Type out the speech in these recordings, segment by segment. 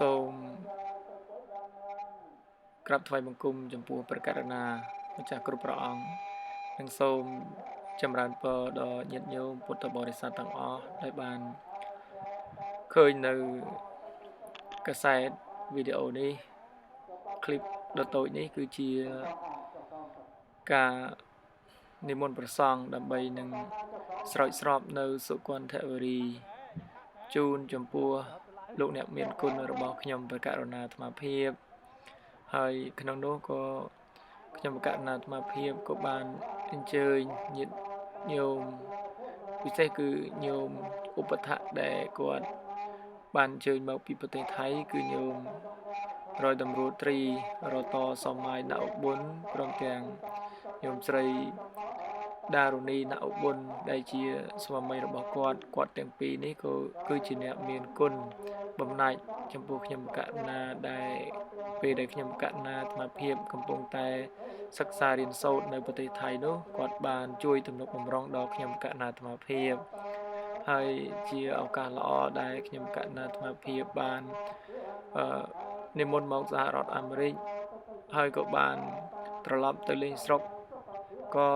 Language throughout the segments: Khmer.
សូមក្រាបថ្វាយបង្គំចំពោះព្រះករុណាម្ចាស់គ្រប់ព្រះអង្គនិងសូមចម្រើនពរដល់ញាតិញោមពុទ្ធបរិស័ទទាំងអស់ដែលបានឃើញនៅកាសែតវីដេអូនេះคลิปដ៏តូចនេះគឺជាការនិមន្តព្រះសង្ឃដើម្បីនឹងស្រោចស្រពនៅសុគន្ធវរីជូនចំពោះលោកអ្នកមានគុណរបស់ខ្ញុំព្រះករុណាអាត្មាភាពហើយក្នុងនោះក៏ខ្ញុំកណ្ណាអាត្មាភាពក៏បានអញ្ជើញញាតិញោមពិសេសគឺញោមឧបថៈដែលគាត់បានអញ្ជើញមកពីប្រទេសថៃគឺញោមរយតម្រួតត្រីរតសម័យណឧបុនព្រមទាំងញោមស្រីដារុនីណឧបុនដែលជាស្វាមីរបស់គាត់ទាំងពីរនេះក៏គឺជាអ្នកមានគុណបំណាច់ចំពោះខ្ញុំកណ្ណាដែលពេលដែលខ្ញុំកណ្ណាអាត្មាភាពកំពុងតែសិក្សារៀនសូត្រនៅប្រទេសថៃនោះគាត់បានជួយទំនុកបម្រុងដល់ខ្ញុំកណ្ណាអាត្មាភាពហើយជាឱកាសល្អដែលខ្ញុំកណ្ណាអាត្មាភាពបាននិមន្តមកសហរដ្ឋអាមេរិកហើយក៏បានត្រឡប់ទៅលេងស្រុកក៏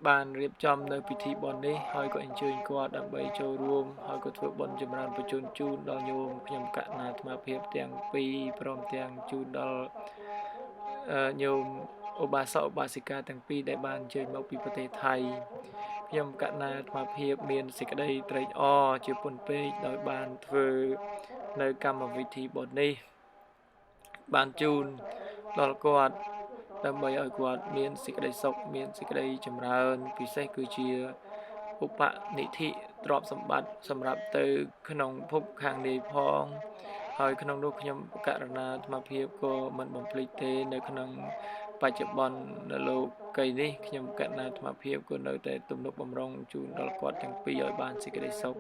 បានរៀបចំនៅពិធីបុណ្យនេះហើយក៏អញ្ជើញគាត់ដើម្បីចូលរួមហើយក៏ធ្វើបុណ្យចម្រើនបញ្ជូនជូនដល់ញោមខ្ញុំកណ្ណាអាត្មាភាពទាំងពីរព្រមទាំងជូនដល់ញោមឧបាសកឧបាសិកាទាំងពីរដែលបានអញ្ជើញមកពីប្រទេសថៃខ្ញុំកណ្ណាអាត្មាភាពមានសេចក្តីត្រេកអរជាពន់ពេកដោយបានធ្វើនៅកម្មវិធីបុណ្យនេះបានជូនដល់គាត់ដើម្បីឲ្យគាត់មានសេចក្តីសុខមានសេចក្តីចម្រើនពិសេសគឺជាឧបនិធិទ្រព្យសម្បត្តិសម្រាប់ទៅក្នុងភពខាងនាយផងហើយក្នុងនោះខ្ញុំករុណាអាត្មាភាពក៏មិនបំភ្លេចទេនៅក្នុងបច្ចុប្បន្ននៅលោកីនេះខ្ញុំកណ្ណាអាត្មាភាពក៏នៅតែទំនុកបម្រុងជូនដល់គាត់ទាំងពីរឲ្យបានសេចក្តីសុខ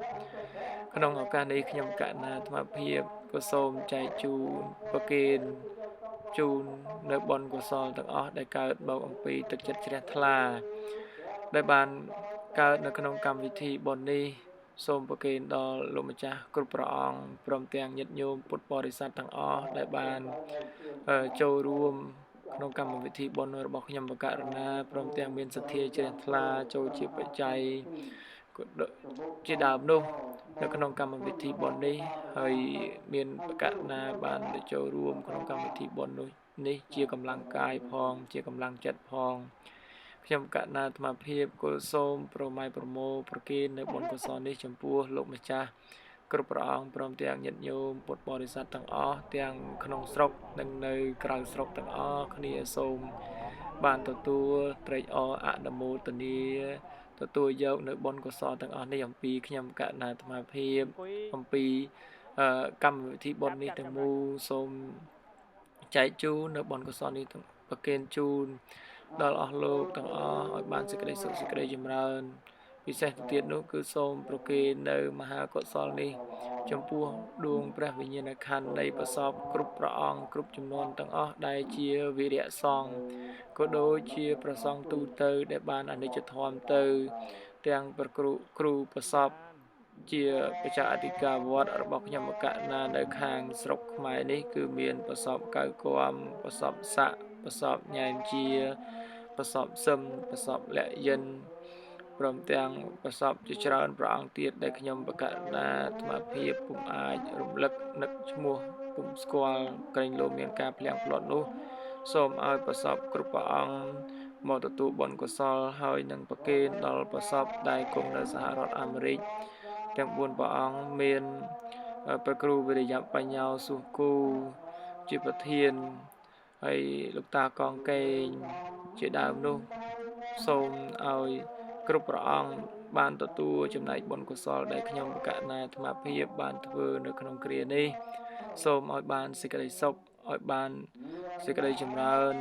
ក្នុងឱកាសនេះខ្ញុំកណ្ណាអាត្មាភាពក៏សូមចែកជូនប្រគេនជូននៅបុណ្យកុសលទាំងអស់ដែលកើតមកអំពីទឹកចិត្តជ្រះថ្លាដែលបានកើតនៅក្នុងកម្មវិធីបុណ្យនេះសូមប្រគេនដល់លោកម្ចាស់គ្រប់ព្រះអង្គព្រមទាំងញាតិញោមពុទ្ធបរិស័ទទាំងអស់ដែលបានចូលរួមក្នុងកម្មវិធីបុណ្យរបស់ខ្ញុំបកករណាព្រមទាំងមានសទ្ធាជ្រះថ្លាចូលជាបច្ច័យជាដើមនោះនៅក្នុងកម្មវិធីបុណ្យនេះហើយមានបកករណាបានចូលរួមក្នុងកម្មវិធីបុណ្យនេះជាកម្លាំងកាយផងជាកម្លាំងចិត្តផងខ្ញុំកណ្ណាអាត្មាភាពក៏សូមប្រម៉ែប្រមូលប្រគេននៅបុណ្យកុសលនេះចំពោះលោកម្ចាស់គ្រប់ព្រះអង្គព្រមទាំងញាតិញោមពុទ្ធបរិស័ទទាំងអស់ទាំងក្នុងស្រុកនិងនៅក្រៅស្រុកទាំងអស់គ្នាសូមបានទទួលត្រេកអរអនុមោទនាទទួលយកនៅបុណ្យកុសលទាំងអស់នេះអំពីខ្ញុំកណ្ណាអាត្មាភាពអំពីកម្មវិធីបុណ្យនេះទាំងមូលសូមចែកជូននៅបុណ្យកុសលនេះប្រគេនជូនដល់អស់លោកទាំងអស់ឲ្យបានសេចក្តីសុខសេចក្តីចម្រើនពិសេសទៅទៀតនោះគឺសូមប្រគេននៅមហាកុសលនេះចំពោះដួងព្រះវិញ្ញាណក្ខន្ធនៃប្រសពគ្រប់ព្រះអង្គគ្រប់ចំនួនទាំងអស់ដែលជាវីរៈសង្ឃក៏ដូចជាប្រសង់ទូទៅដែលបានអនិច្ចធម៌ទៅទាំងប្រគ្រូប្រសពជាបច្ចាអធិការវត្តរបស់ខ្ញុំកណ្ណានៅខាងស្រុកខ្មែរនេះគឺមានប្រសពកៅគំប្រសពស័កប្រសពញ៉ែមជាប្រសពសឹមប្រសពលក្ខយិនព្រមទាំងប្រសពជាច្រើនព្រះអង្គទៀតដែលខ្ញុំបកណ្ណាអាត្មាភាពពុំអាចរំលឹកនឹកឈ្មោះពុំស្គាល់ក្រែងលោមានការភ្លៀងផ្លត់នោះសូមឲ្យប្រសពគ្រប់ព្រះអង្គមកទទួលបុណ្យកុសលហើយនឹងប្រគេនដល់ប្រសពដែលគង់នៅសហរដ្ឋអាមេរិកទាំង4ព្រះអង្គមានព្រះគ្រូវិរិយបញ្ញោសុគូជាប្រធានហើយលោកតាកងកេងជាដើមនោះសូមឲ្យគ្រប់ព្រះអង្គបានទទួលចំណែកបុណ្យកុសលដែលខ្ញុំកណ្ណាអាត្មាភាពបានធ្វើនៅក្នុងគ្រានេះសូមឲ្យបានសេចក្តីសុខឲ្យបានសេចក្តីចម្រើន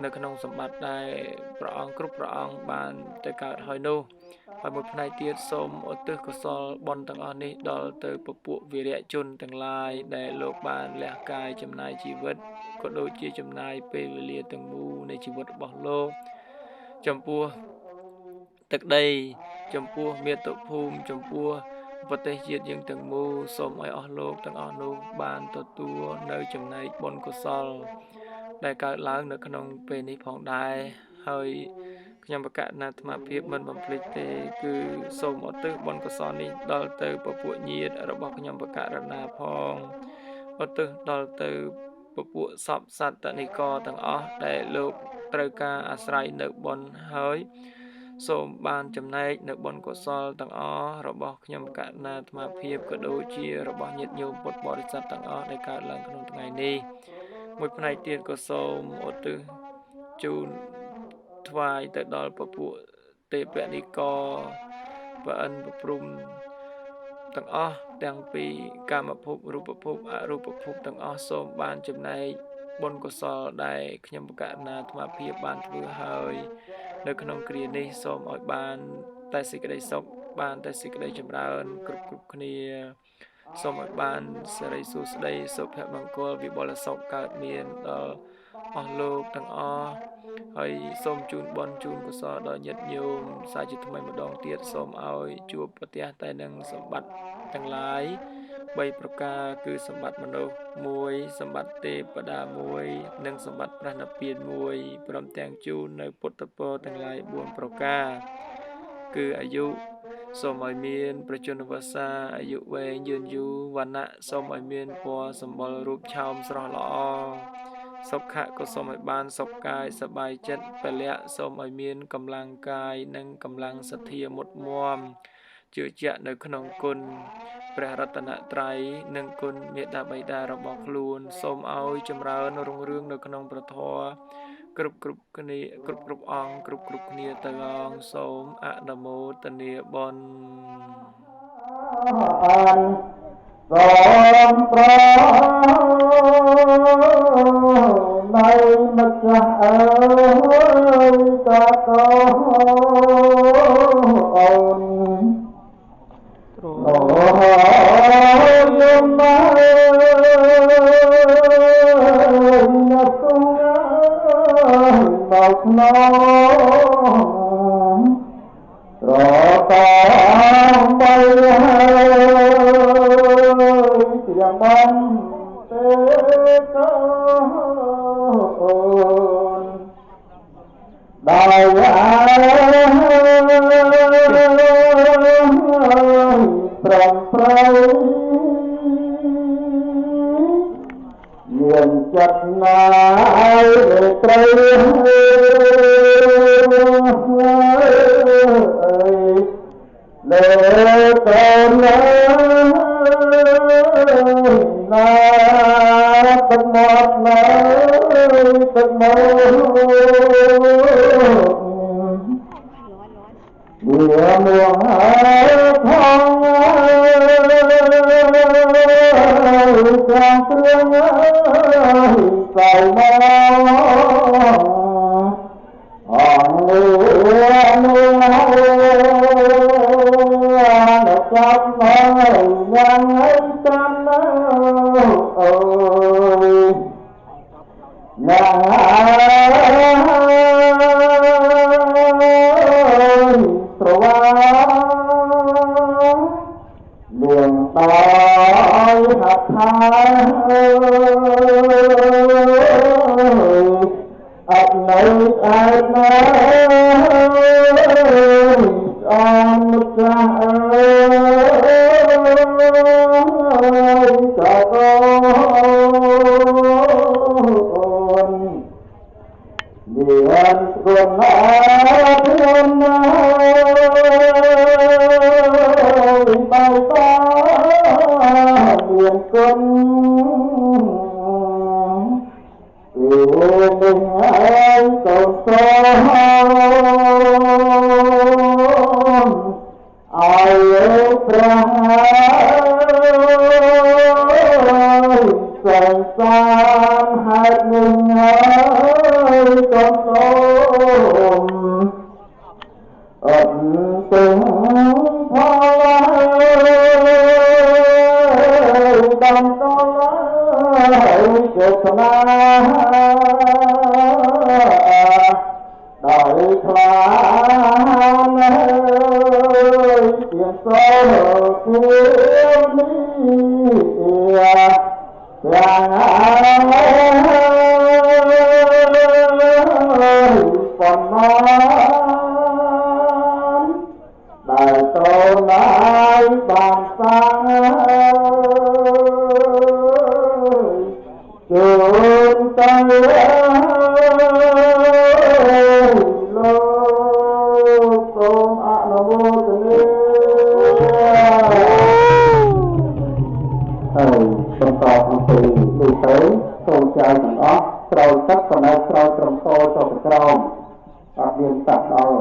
នៅក្នុងសម្បត្តិដែលព្រះអង្គគ្រប់ព្រះអង្គបានទៅកើតហើយនោះហើយមួយផ្នែកទៀតសូមឧទ្ទិសកុសលបុណ្យទាំងអស់នេះដល់ទៅពពួកវីរៈជនទាំងឡាយដែលលោកបានលះកាយចំណាយជីវិតក៏ដូចជាចំណាយពេលវេលាទាំងមូលនៃជីវិតរបស់លោកចំពោះទឹកដីចំពោះមាតុភូមិចំពោះ ប្រទេសជាតិយើងទាំងមូលសូមឲ្យអស់លោកទាំងអស់នោះបានទទួលនៅចំណែកបុណ្យកុសលដែលកើតឡើងនៅក្នុងពេលនេះផងដែរហើយខ្ញុំបកណាអាត្មាភាពមិនបំភ្លេចទេគឺសូមឧទ្ទិសបុណ្យកុសលនេះដល់ទៅពពួកញាតិរបស់ខ្ញុំបកណាផងឧទ្ទិសដល់ទៅពពួកសពសត្វនិកទាំងអស់ដែលលោកត្រូវការអាស្រ័យនៅបុណ្យហើយសូមបានចំណែកនៅបុណ្យកុសលទាំងអស់របស់ខ្ញុំកណាអាត្មាភាពក៏ដូចជារបស់ញាតិញោមពុទ្ធបរិស័ទទាំងអស់ដែលកើតឡើងក្នុងថ្ងៃនេះមួយផ្នែកទៀតក៏សូមឧទ្ទិសជូនថ្វាយទៅដល់ពពួកទេពនិកប្រអិនប្រព្រំទាំងអស់ទាំងពីកាមភពរូបភពអរូបភពទាំងអស់សូមបានចំណែកបុណ្យកុសលដែលខ្ញុំបកណាអាត្មាភាពបានធ្វើហើយនៅក្នុងគ្រានេះសូមឲ្យបានតែសេចក្តីសុខបានតែសេចក្តីចម្រើនគ្រប់គ្នាសូមឲ្យបានសិរីសួស្តីសុភមង្គលវិបុលសុខកើតមានដល់អស់លោកទាំងអស់ហើយសូមជូនបុណ្យជូនកុសលដល់ញាតិញោមសាជាថ្មីម្ដងទៀតសូមឲ្យជួបប្រទះតែនឹងសម្បត្តិទាំងឡាយ3ប្រការគឺសម្បត្តិមនុស្ស1សម្បត្តិទេវតា1និងសម្បត្តិព្រះនិព្វាន1ព្រមទាំងជូននៅពុទ្ធពរទាំងឡាយ4ប្រការគឺអាយុសូមឲ្យមានប្រជញ្ញវស្សាអាយុវែងយឺនយូរវណ្ណៈសូមឲ្យមានពណ៌សម្បុររូបឆោមស្រស់ល្អសុខៈក៏សូមឲ្យបានសុខកាយសប្បាយចិត្តពលៈសូមឲ្យមានកម្លាំងកាយនិងកម្លាំងសទ្ធាមុតមមជឿជាក់នៅក្នុងគុណព្រះរតនត្រ័យនិងគុណមេត្តាបិតារបស់ខ្លួនសូមឲ្យចម្រើនរុងរឿងនៅក្នុងព្រះធម៌គ្រប់គ្នាគ្រប់អង្គគ្រប់គ្នាទៅអង្គសូមអនុមោទនាបុណ្យសូមប្រនៃម្ចាស់អើយតាកូនអូនអូយមកអ្នកគង់មកក្នុងរតាបីយ៉ាងបានទេកូនដោយប្រំប្រែងមានចិត្តណាយត្រូវលើកូនណាទឹកមកណាទឹកមកវាមកហើយផងចាំព្រៀងសៅមកអងចាប់មកយ៉ាងហើយចាំអូយយ៉ាងប្រវាលៀងតយហាត់ថាអត់នៅអើណាអមចាស់អើយចាកូនមានគុណណាខ្ញុំណាបៃតាមានគុណនឹងហើយកូនសូមឲ្យព្រះសង្សារហេតុនឹងហើយកូនសូមអត់ទាំងផលដំតលចេតនាដោយខ្លាណាស់ជាសូមគួ យ៉ាងប៉ុណ្ណោះដែលតូនឡាយបានសាងជូនទៅលោកសូមអនុមោទនាហើយបន្តអំពីនេះទៅសូមចៅទាំងអស់ស្រោចទឹកបណ្ដៅស្រោចត្រឹមតទៅក្រោមអត់មានតាក់ដល់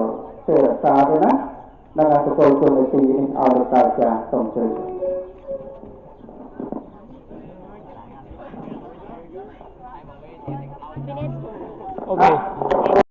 ទេរសាទេណានឹងអសុគលគុណនីតិនេះឲ្យរដ្ឋាភិបាលសូមជឿអូខេ